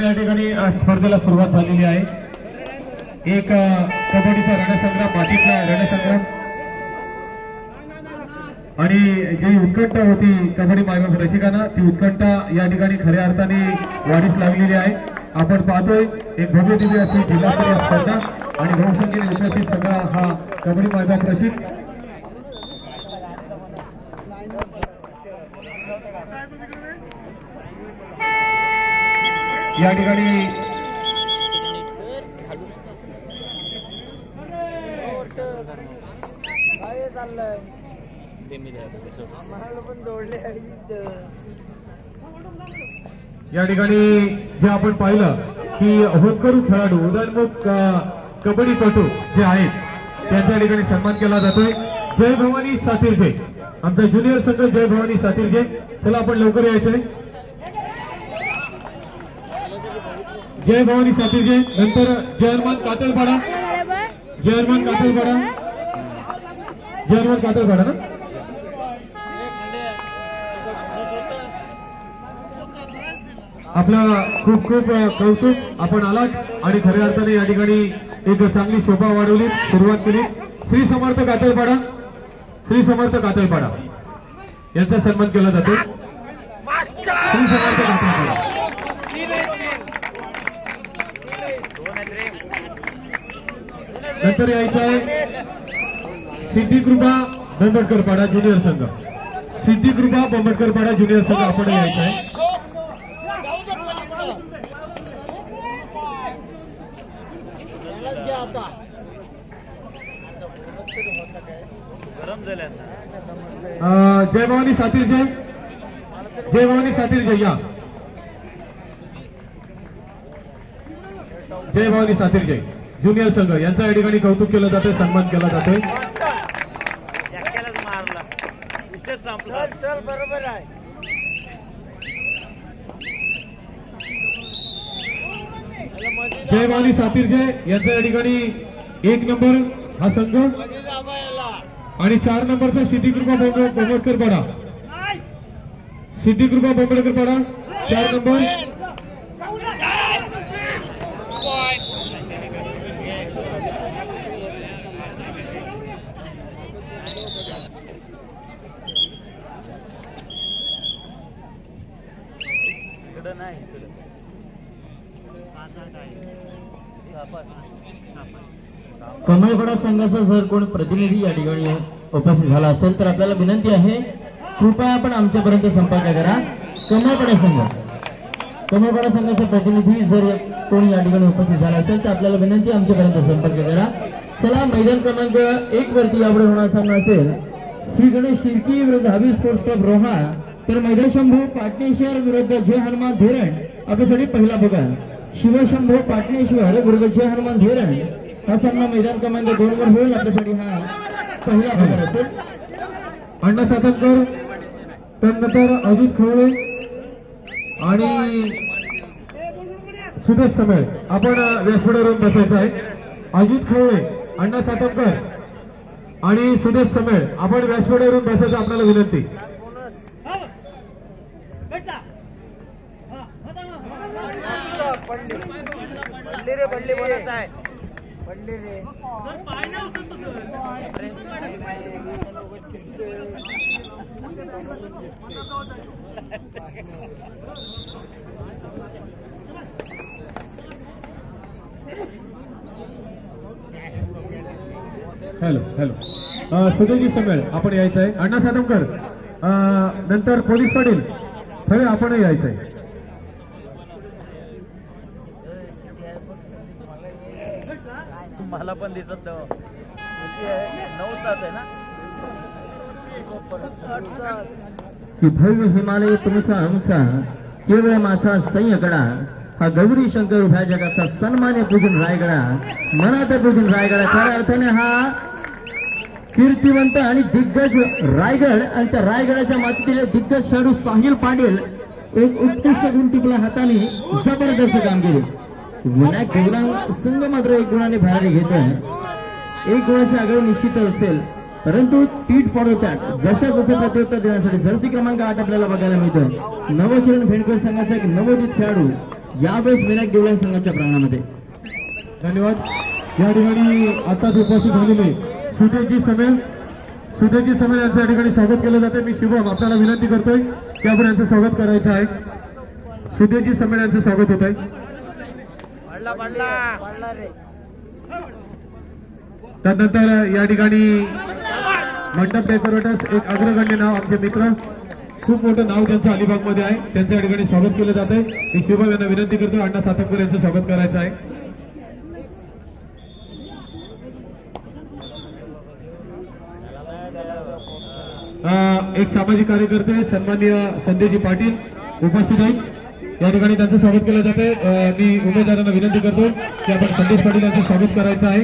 या ठिकाणी स्पर्धेला सुरुवात झालेली आहे। एक कबड्डीचा रणसंग्राम, मातीतला रणसंग्राम आणि जी उत्कंठा होती कबड्डी मायबाप रसिकांना, ती उत्कंठा या ठिकाणी खऱ्या अर्थाने वाढीस लागलेली आहे। आपण पाहतोय एक भव्य दिव्य अशी जिल्हास्तरीय स्पर्धा आणि बहुसंख्येने उपस्थित सगळा हा कबड्डी मायबाप रसिक या ठिकाणी जे आपण पाहिलं की होतकरू खेळाडू उदयनमुख कबड्डीपटू जे आहेत त्यांच्या ठिकाणी सन्मान केला जातोय। जय भवानी सातिर्जे, आमचा ज्युनियर संघ जय भवानी सातिर्जे, चला आपण लवकर यायचंय। जय भवानी सातिर्जे, नंतर जयरमान कातलपाडा, जयरमान कातलपाडा, जयरमान कातलपाडा ना। आपला खूप खूप कौतुक, आपण आलात आणि खऱ्या अर्थाने या ठिकाणी एक चांगली शोभा वाढवली, सुरुवात केली। श्री समर्थ कातलपाडा, श्री समर्थ कातलपाडा यांचा सन्मान केला जातो। श्री समर्थ कातलपाडा, नंतर यायचं आहे सिद्धिकृपा बोंबडकरपाडा ज्युनियर संघ, सिद्धिकृपा बोंबडकरपाडा ज्युनियर संघ आपण यायचं आहे। जय भवानी सातिर्जे, जय भवानी सातिर्जे या, जय भवानी सातिर्जे ज्युनियर संघ यांचा या ठिकाणी कौतुक केलं जातं, सन्मान केला जातोय। बरोबर आहे। जय भवानी सातिर्जे यांचा या ठिकाणी 1 नंबर हा संघ आणि 4 नंबरचा सिद्धिकृपा बोंबडकरपाडा, सिद्धिकृपा बोंबडकरपाडा 4 नंबर। कमळपाडा संघाचा जर कोण प्रतिनिधी या ठिकाणी उपस्थित झाला असेल तर आपल्याला विनंती आहे, कृपया आपण आमच्यापर्यंत संपर्क करा। कमळपाडा संघ, कमळपाडा संघाचा प्रतिनिधी जर कोणी या ठिकाणी उपस्थित झाला असेल तर आपल्याला विनंती आमच्यापर्यंत संपर्क करा। चला, मैदान क्रमांक 1 वरती यापुढे होणार सामना असेल श्री गणेश शिर्की विरुद्ध हवी स्पोर्ट्स क्लब रोहा, तर मैदाशंभू पाटणेश्वर विरुद्ध जय हनुमान धीरण आपल्यासाठी पहिला बघा। शिवशंभू पाटणेश्वर विरुद्ध जय हनुमान धीरण हा सामना मैदान क्रमांक 2 वर होईल, आपल्यासाठी हा पहिला बघा असेल। अण्णा सातमकर, त्यानंतर अजित खवळे आणि सुदेश समेळ आपण व्यासपीठावरून बसायचं आहे। अजित खवळे, अण्णा सातमकर आणि सुदेश समेळ आपण व्यासपीठावरून बसायचं, आपल्याला विनंती। पडली बोलत आहे, पडली रे हॅलो हॅलो, सुदेशजी समेळ आपण यायचं आहे। अण्णा सातमकर, नंतर पोलीस पाटील सगळे आपण यायचं आहे। मला पण दिसत 9-7 आहे ना, की भव्य हिमालय तुमचा आमचा केवळ माझा सैयकडा, हा गौरी शंकर उभ्या जगाचा सन्मान्य पूजन रायगडा, मनात पूजन रायगडा। खऱ्या अर्थाने हा कीर्तिवंत आणि दिग्गज रायगड आणि त्या रायगडाच्या मातीतील दिग्गज खेळाडू साहिल पाटील एक उत्कृष्ट गुण टिपला हाताने, जबरदस्त कामगिरी। विनायक गौरांग संघ मात्र 1 गुणाने बाहेर घेतोय, 1 गुणाची आघाडी निश्चित असेल, परंतु टीट पडवतात जशा जसे प्रत्युत्तर देण्यासाठी जर्सी क्रमांक 8 आपल्याला बघायला मिळतोय। नवकिरण भेंडकर संघाचा एक नवोदित खेळाडू यावेळेस विनायक देवळा संघाच्या प्रांगणामध्ये. धन्यवाद. या ठिकाणी आताच उपस्थित झालेले सुटेजी समेल यांचं या ठिकाणी स्वागत केलं जाते. मी शुभम आपल्याला विनंती करतोय की आपण यांचं स्वागत करायचं आहे. सुटेजी समेल यांचं स्वागत होत आहे. त्यानंतर या ठिकाणी मंडप डेकोरेटर्स एक अग्रगण्य नाव आमचे मित्र, खूप मोठं नाव त्यांचं अलिबागमध्ये आहे, त्यांचं या ठिकाणी स्वागत केलं जात आहे. मी शुभम यांना विनंती करतो अण्णा सातपकर यांचं स्वागत करायचं आहे. एक सामाजिक कार्यकर्ते सन्माननीय संजयजी पाटील उपस्थित आहेत. या ठिकाणी त्यांचं स्वागत केलं जाते. मी उमेदवारांना विनंती करतो की आपण संदेश पाटील यांचं स्वागत करायचं आहे.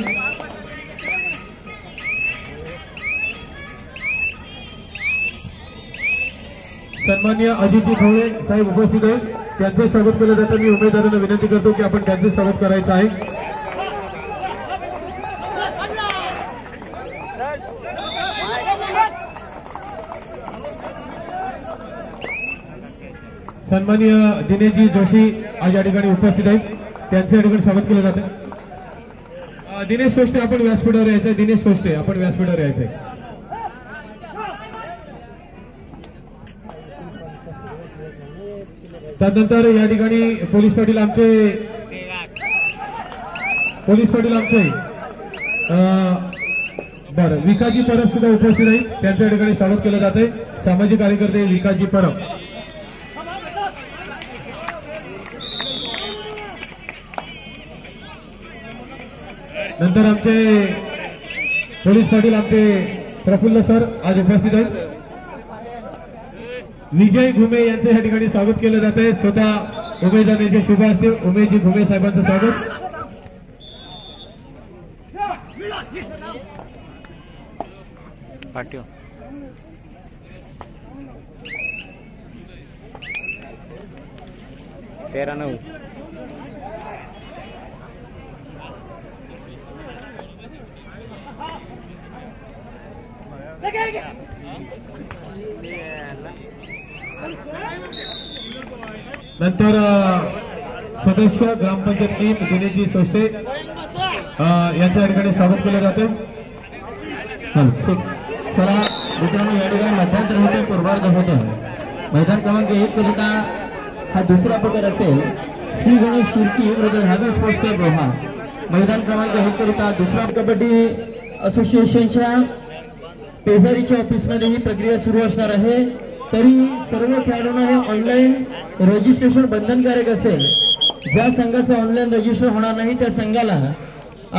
सन्माननीय अजितजी खवळे साहेब उपस्थित आहेत, त्यांचं स्वागत केलं जातं. मी उमेदवारांना विनंती करतो की आपण त्यांचं स्वागत करायचं आहे. सन्माननीय दिनेशजी जोशी आज या ठिकाणी उपस्थित आहेत, त्यांचं या ठिकाणी स्वागत केलं जातं. दिनेश सोष्टे आपण व्यासपीठावर यायचंय. दिनेश सोष्टे आपण व्यासपीठावर यायचंय. त्यानंतर या ठिकाणी पोलीस पाटील आमचे बरं विकासजी परब सुद्धा उपस्थित आहेत, त्यांच्या या ठिकाणी स्वागत केलं जाते. सामाजिक कार्यकर्ते विकासजी परब. नंतर आमचे पोलीस पाटील आमचे प्रफुल्ल सर आज उपस्थित आहेत. विजय घुमे यांचं या ठिकाणी स्वागत केलं जात आहे. स्वतः उमेदवारांचे शुभ असते उमेशजी घुमे साहेबांचं स्वागत. पाठव 13-9 नंतर सदस्य ग्रामपंचायत टीम दिनेशजी सोष्टे यांच्या या ठिकाणी स्वागत केलं जातं. चला मित्रांनो, या ठिकाणी मध्यांतर होते, पूर्वार्ध होतं. मैदान क्रमांक 1 करिता हा दुसरा प्रकार असेल. श्री गणेश शिर्की विरुद्ध धागड स्पोर्ट्स क्लब रोहा. मैदान क्रमांक 1 करिता दुसरा कबड्डी असोसिएशनच्या पेजारीच्या ऑफिसमध्ये ही प्रक्रिया सुरू असणार आहे. तरी सर्व खेळाडूंना हे ऑनलाईन रजिस्ट्रेशन बंधनकारक असेल. ज्या संघाचं ऑनलाईन रजिस्टर होणार नाही त्या संघाला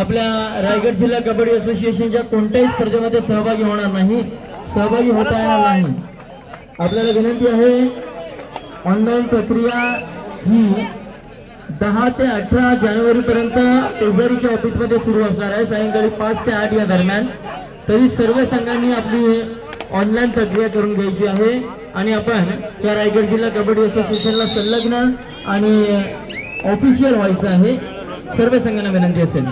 आपल्या रायगड जिल्हा कबड्डी असोसिएशनच्या कोणत्याही स्पर्धेमध्ये सहभागी होता येणार नाही. आपल्याला विनंती आहे, ऑनलाईन प्रक्रिया ही 10 ते 18 जानेवारी पर्यंत पेजारीच्या ऑफिसमध्ये सुरू असणार आहे, सायंकाळी 5 ते 8 या दरम्यान. तरी सर्व संघांनी आपली ऑनलाईन प्रक्रिया करून घ्यायची आहे आणि आपण या रायगड जिल्हा कबड्डी असोसिएशनला संलग्न आणि ऑफिशियल व्हायचं आहे. सर्व संघांना विनंती असेल.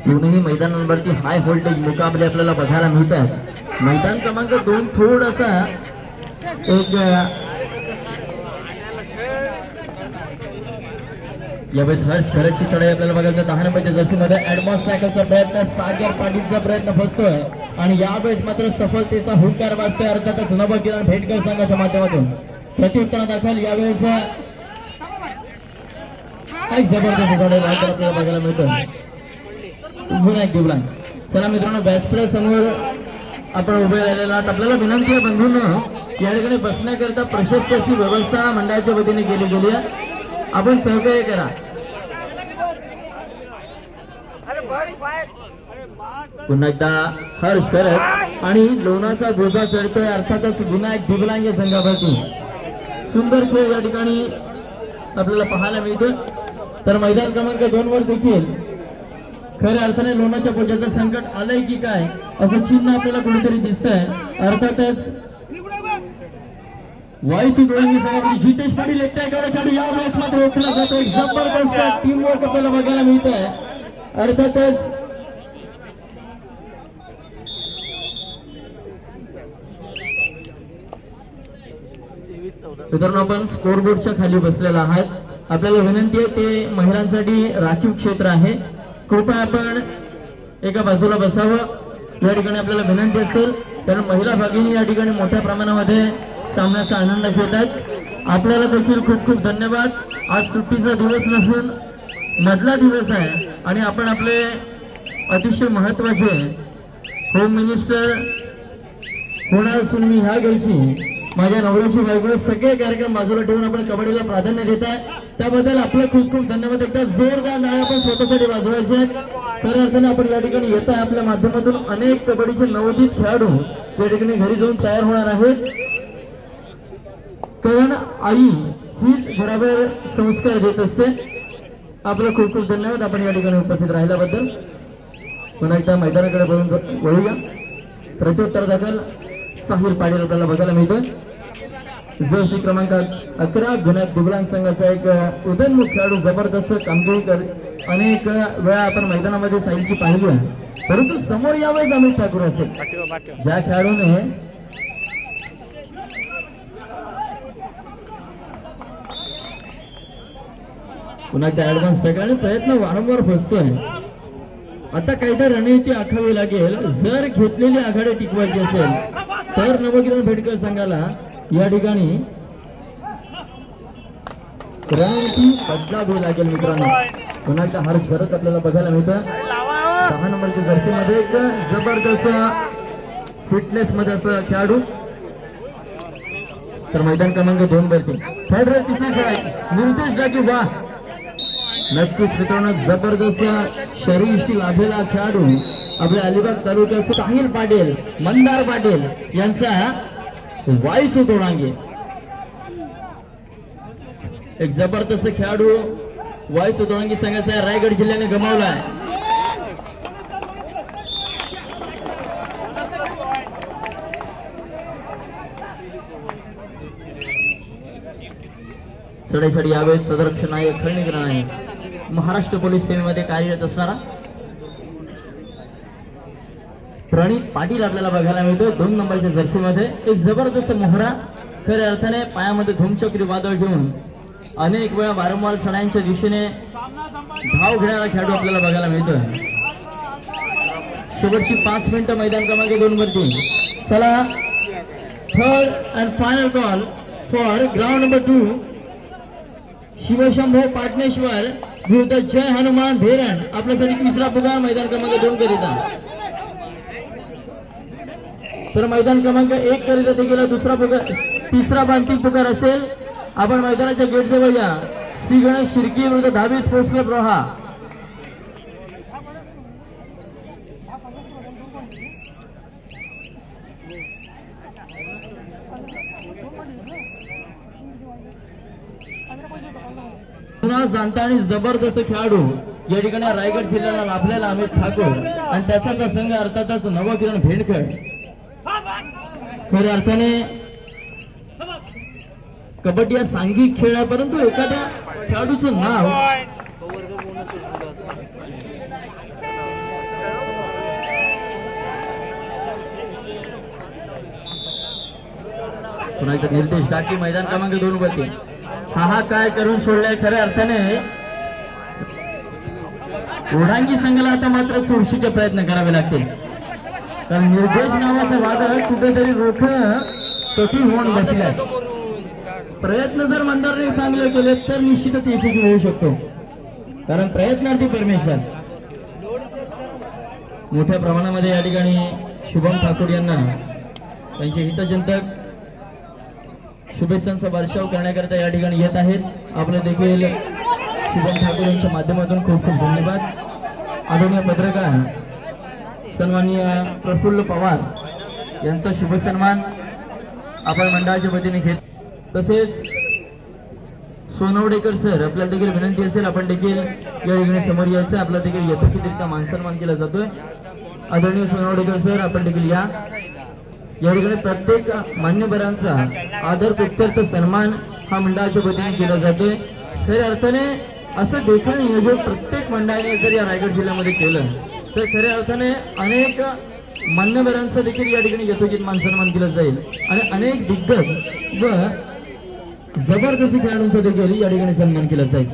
दोन्ही मैदानांवरती हाय व्होल्टेज मुकाबले आपल्याला बघायला मिळतात. मैदान क्रमांक 2 थोडासा एक यावेळेस हर्ष खरंची चढाई आपल्याला बघायचं. 10 नंबरच्या जर्सीमध्ये ऍडव्हान्स सायकलचा प्रयत्न, सागर पाटीलचा प्रयत्न फसतोय आणि यावेळेस मात्र सफलतेचा हुंकार वाजतोय. अर्थातच नवकिरण भेटकर संघाच्या माध्यमातून प्रत्युत्तरादाखल यावेळेस एक जबरदस्त चढाई आपल्याला बघायला मिळतं. विनायक देवळा. चला मित्रांनो, व्यासपीठा समोर आपण उभे राहिलेला आहात. आपल्याला विनंती आहे बंधूंनो, या ठिकाणी बसण्याकरिता प्रशस्त अशी व्यवस्था मंडळाच्या वतीने केली गेली आहे. आपण सहकार्य करा. पुन्हा एकदा हर्ष करत आणि लोणाचा गोसा चढतोय. अर्थातच विनायक दिबलांगे संघावरती सुंदर खेळ या ठिकाणी आपल्याला पाहायला मिळतो. तर मैदान क्रमांक 2 वर देखील खऱ्या अर्थाने लोणाच्या पोटाचं संकट आलंय की काय असं चिन्ह आपल्याला कुठेतरी दिसतंय. अर्थातच वायसी डोळ्यांनी सांगितली जितेश पाटील एकटा खेळाडू या मॅच मध्ये ओळखला जातो. एक जबरदस्त टीम वर्क आपल्याला बघायला मिळत आहे. अर्थातच मित्रांनो आपण स्कोरबोर्डच्या खाली बसलेला आहात. आपल्याला विनंती आहे ते महिलांसाठी राखीव क्षेत्र आहे. कृपया आपण एका बाजूला बसावं या ठिकाणी आपल्याला विनंती असेल. कारण महिला भगिनी या ठिकाणी मोठ्या प्रमाणामध्ये सामन्याचा आनंद घेतात. आपल्याला देखील खूप खूप धन्यवाद. आज सुट्टीचा दिवस नसून मधला दिवस आहे आणि आपण आपले अतिशय महत्वाचे होम मिनिस्टर होणार असून मी ह्या गेलची माझ्या नवऱ्याची बायको सगळे कार्यक्रम बाजूला ठेवून आपण कबड्डीला प्राधान्य देत आहे. त्याबद्दल आपलं खूप खूप धन्यवाद. एकदा जोरदार टाळ्या आपण स्वतःसाठी वाजवायचे आहेत. खऱ्या अर्थाने आपण या ठिकाणी येत आहे. आपल्या माध्यमातून अनेक कबड्डीचे नवोदित खेळाडू या ठिकाणी घरी जाऊन तयार होणार आहेत. कारण आई हीच घरावर संस्कार देत असते. आपलं खूप खूप धन्यवाद आपण या ठिकाणी उपस्थित राहिल्याबद्दल. पुन्हा एकदा मैदानाकडे वळूया. प्रत्युत्तर दाखल साहिल पाटील आपल्याला बघायला मिळतोय. जर्सी क्रमांक 11 गुन्ह्यात दिव्यांग संघाचा एक उदयनमुख खेळाडू जबरदस्त कामगिरी कर अनेक वेळा आपण मैदानामध्ये साहिलची पाहिली आहे. परंतु समोर यावेळेस अमित ठाकूर असेल ज्या खेळाडूने पुन्हा त्या ऍडव्हान्स सगळ्यांनी प्रयत्न वारंवार फसतोय. आता काहीतरी रणनीती आखावी लागेल. जर घेतलेली आघाडी टिकवायची असेल तर नवकिरण भेटकर संघाला या ठिकाणी रणनीती बदलावी लागेल. मित्रांनो पुन्हा एकदा हर्ष शरद आपल्याला बघायला मिळतं. 6 नंबरच्या जर्सीमध्ये एक जबरदस्त फिटनेस मध्ये असं खेळाडू. तर मैदान क्रमांक 2 वरती थर्ड रेस तिसरी खेळायची निर्देश डाकी. वा नक्कीच मित्रांनो जबरदस्त शरीरयष्टी लाभलेला खेळाडू आपल्या अलिबाग तालुक्याचे साहिल पाटील मंदार पाटील यांचा वायसू तोडांगे. एक जबरदस्त खेळाडू वायसू तोडांगी संघाचा रायगड जिल्ह्याने गमावलाय. चढाईसाठी यावेळेस सदरक्षण नायक खंडीकरण आहे. महाराष्ट्र पोलीस सेवेमध्ये कार्यरत असणारा प्रणित पाटील आपल्याला बघायला मिळतो. 2 नंबरच्या जर्सीमध्ये एक जबरदस्त मोहरा. खऱ्या अर्थाने पायामध्ये धूमचक्री वादळ घेऊन अनेक वेळा वारंवार चढाईच्या दिशेने धाव घेणारा खेळाडू आपल्याला बघायला मिळतोय. शेवटची 5 मिनिटं मैदान क्रमांक 2 वरती. चला third and final call for ground number 2 Shivshambho Patneshwar विरुद्ध जय हनुमान भेरण. आपल्यासाठी तिसरा पुकार मैदान क्रमांक 2 करिता. तर मैदान क्रमांक 1 करिता देखील दुसरा पुकार तिसरा अंतिम पुकार असेल. आपण मैदानाच्या गेट जवळ या. श्री गणेश शिर्की विरुद्ध धावी स्पोर्ट्स क्लब रोहा. पुन्हा जाणता आणि जबरदस्त खेळाडू या ठिकाणी रायगड जिल्ह्याला लाभलेला अमित ठाकूर आणि त्याचा संघ अर्थातच नवकिरण भेंडकर. खऱ्या अर्थाने कबड्डी हा सांघिक खेळ आहे. परंतु एखाद्या खेळाडूचं नाव पुन्हा एकदा निर्देश टाकी मैदान क्रमांक 2 वरती. हा काय करून सोडलाय. खऱ्या अर्थाने ओढांगी संघाला आता मात्र चोरशीचे प्रयत्न करावे लागतील. कारण निर्देश नावाचा वादळ कुठेतरी रोखणं कठीण होऊन बसले. प्रयत्न जर मंदारने चांगले केले तर निश्चितच यशस्वी होऊ शकतो. कारण प्रयत्नार्थी परमेश्वर. मोठ्या प्रमाणामध्ये या ठिकाणी शुभम ठाकूर यांना त्यांचे हितचिंतक शुभेच्छांचा वर्षाव करण्याकरिता या ठिकाणी येत आहेत. आपले देखील शुभम ठाकूर यांच्या माध्यमातून खूप खूप धन्यवाद. आदरणीय पत्रकार सन्माननीय प्रफुल्ल पवार यांचा शुभ सन्मान आपण मंडळाच्या वतीने घेत. तसेच सोनवडेकर सर, आपल्याला देखील विनंती असेल आपण देखील या ठिकाणी समोर यायचं. आपला देखील यथोचितरित्या मानसन्मान केला जातोय. आदरणीय सोनवडेकर सर, आपण देखील या ठिकाणी प्रत्येक मान्यवरांचा आदर प्रत्यर्थ सन्मान हा मंडळाच्या वतीने केला जातोय. खऱ्या अर्थाने असं देखील नियोजन प्रत्येक मंडळाने जर या रायगड जिल्ह्यामध्ये केलं तर खऱ्या अर्थाने अनेक मान्यवरांचा देखील या ठिकाणी यथोचित मानसन्मान केलं जाईल आणि अनेक दिग्गज व जबरदस्ती खेळाडूंचा देखील या ठिकाणी सन्मान केला जाईल.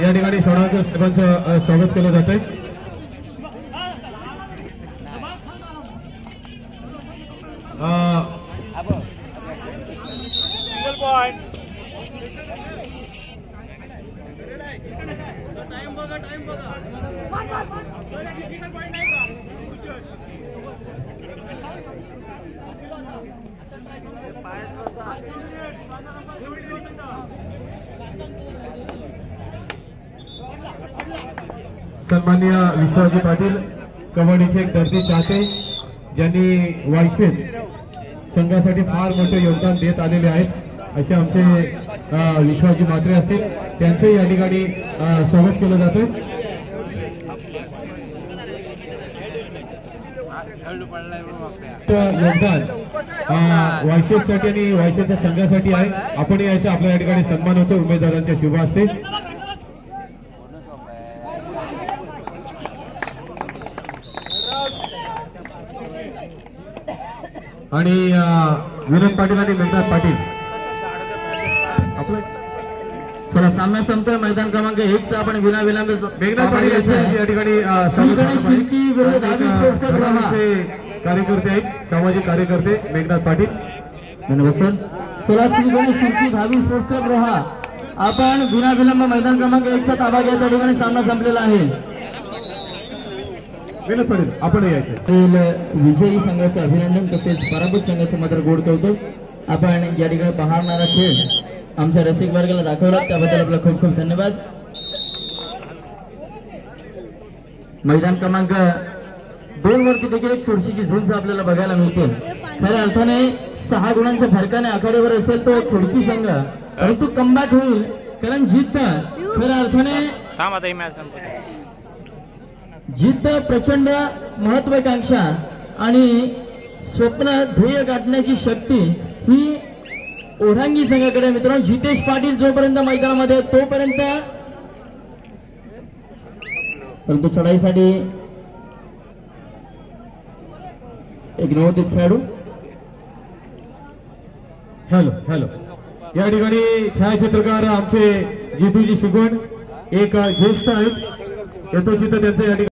या ठिकाणी सोनाळकर साहेबांचं स्वागत केलं जात आहे. सन्माननीय विश्वाजी पाटील, कबड्डीचे एक धरती चाहते, ज्यांनी वायशेत संघासाठी फार मोठे योगदान देत आलेले आहेत, असे आमचे विश्वाजी म्हात्रे असतील, त्यांचे या ठिकाणी स्वागत केलं जातं. योगदान वायशेतसाठी आणि वायशेच्या संघासाठी आहे. आपण याचा आपल्या या ठिकाणी सन्मान होतो उमेदवारांच्या शुभ हस्ते. आणि विनोद पाटील आणि मेघनाथ पाटील आपलं चला सामना संपतोय. मैदान क्रमांक 1 चा आपण विनाविलंब मेघनाथ पाटील या ठिकाणी कार्यकर्ते आहेत, सामाजिक कार्यकर्ते मेघनाथ पाटील. धन्यवाद सर. चला श्रीगणेश शिर्की भावी स्पोर्ट्स क्लब रोहा, आपण विनाविलंब मैदान क्रमांक 1 चा ताबा घ्या. त्या ठिकाणी सामना संपलेला आहे. विनोद पाटील आपण यायचं. विजयी संघाचं अभिनंदन तसेच पराभूत संघाचं मात्र गोड कौतुक आपण या ठिकाणी पाहणारा खेळ आमच्या रसिक वर्गाला दाखवला, त्याबद्दल आपला खूप खूप धन्यवाद. मैदान क्रमांक 2 वरती देखील एक छोटीशी झुंज आपल्याला बघायला मिळते. खऱ्या अर्थाने 6 गुणांच्या फरकाने आखाड्यावर असेल तो खडकी संघ, परंतु कमबॅक होईल कारण जिद्द खऱ्या अर्थाने जिद्द, प्रचंड महत्वाकांक्षा आणि स्वप्न ध्येय गाठण्याची शक्ती ही ओढांगी संघाकडे. मित्रांनो, जितेश पाटील जोपर्यंत मैदानामध्ये तोपर्यंत, परंतु चढाईसाठी एक नवोदित खेळाडू. हॅलो या ठिकाणी छायाचित्रकार आमचे जितूजी शिकवण एक ज्येष्ठ आहेत, यथोचित त्यांचं या ठिकाणी